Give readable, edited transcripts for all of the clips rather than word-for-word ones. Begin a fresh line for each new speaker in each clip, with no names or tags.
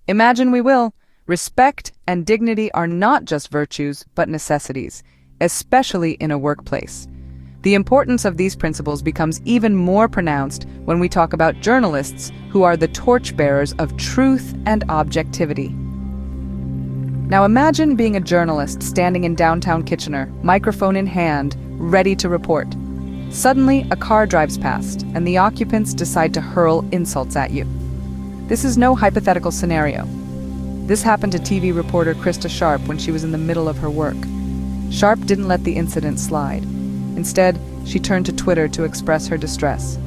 Imagine we will. Respect and dignity are not just virtues, but necessities, especially in a workplace. The importance of these principles becomes even more pronounced when we talk about journalists who are the torchbearers of truth and objectivity. Now imagine being a journalist standing in downtown Kitchener, microphone in hand, ready to report. Suddenly, a car drives past, and the occupants decide to hurl insults at you. This is no hypothetical scenario. This happened to TV reporter Krista Sharpe when she was in the middle of her work. Sharpe didn't let the incident slide. Instead, she turned to Twitter to express her distress.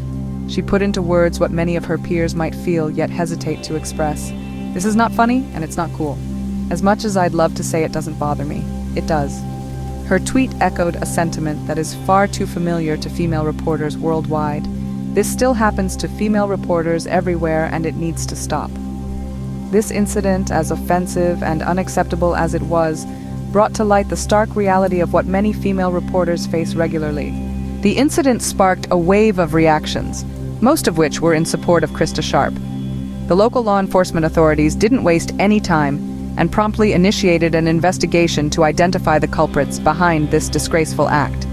She put into words what many of her peers might feel yet hesitate to express. This is not funny, and it's not cool. As much as I'd love to say it doesn't bother me, it does. Her tweet echoed a sentiment that is far too familiar to female reporters worldwide. This still happens to female reporters everywhere, and it needs to stop. This incident, as offensive and unacceptable as it was, brought to light the stark reality of what many female reporters face regularly. The incident sparked a wave of reactions, most of which were in support of Krista Sharpe. The local law enforcement authorities didn't waste any time and promptly initiated an investigation to identify the culprits behind this disgraceful act.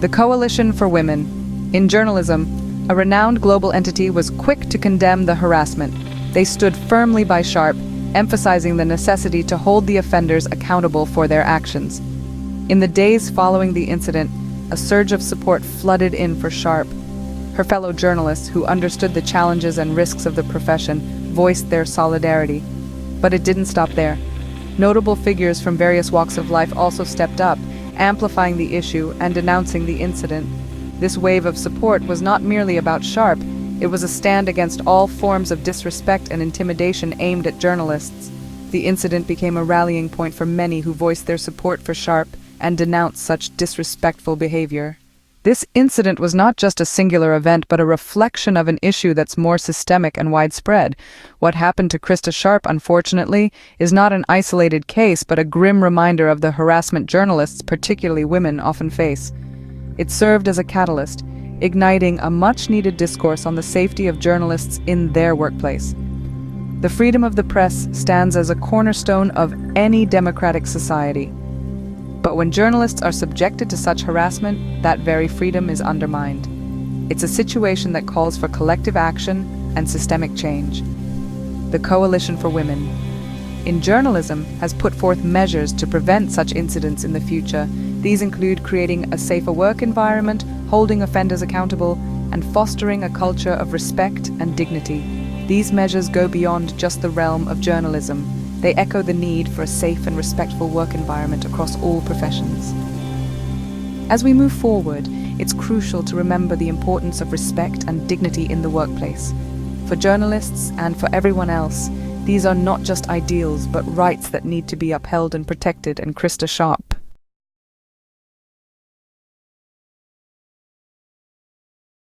The Coalition for Women. In journalism, a renowned global entity was quick to condemn the harassment. They stood firmly by Sharpe, emphasizing the necessity to hold the offenders accountable for their actions. In the days following the incident, a surge of support flooded in for Sharpe. Her fellow journalists, who understood the challenges and risks of the profession, voiced their solidarity. But it didn't stop there. Notable figures from various walks of life also stepped up, amplifying the issue and denouncing the incident. This wave of support was not merely about Sharpe. It was a stand against all forms of disrespect and intimidation aimed at journalists. The incident became a rallying point for many who voiced their support for Sharpe and denounced such disrespectful behavior. This incident was not just a singular event, but a reflection of an issue that's more systemic and widespread. What happened to Krista Sharpe, unfortunately, is not an isolated case, but a grim reminder of the harassment journalists, particularly women, often face. It served as a catalyst, igniting a much-needed discourse on the safety of journalists in their workplace. The freedom of the press stands as a cornerstone of any democratic society. But when journalists are subjected to such harassment, that very freedom is undermined. It's a situation that calls for collective action and systemic change. The Coalition for Women in journalism has put forth measures to prevent such incidents in the future. These include creating a safer work environment, holding offenders accountable, and fostering a culture of respect and dignity. These measures go beyond just the realm of journalism. They echo the need for a safe and respectful work environment across all professions. As we move forward, it's crucial to remember the importance of respect and dignity in the workplace. For journalists and for everyone else, these are not just ideals, but rights that need to be upheld and protected, and Krista Sharpe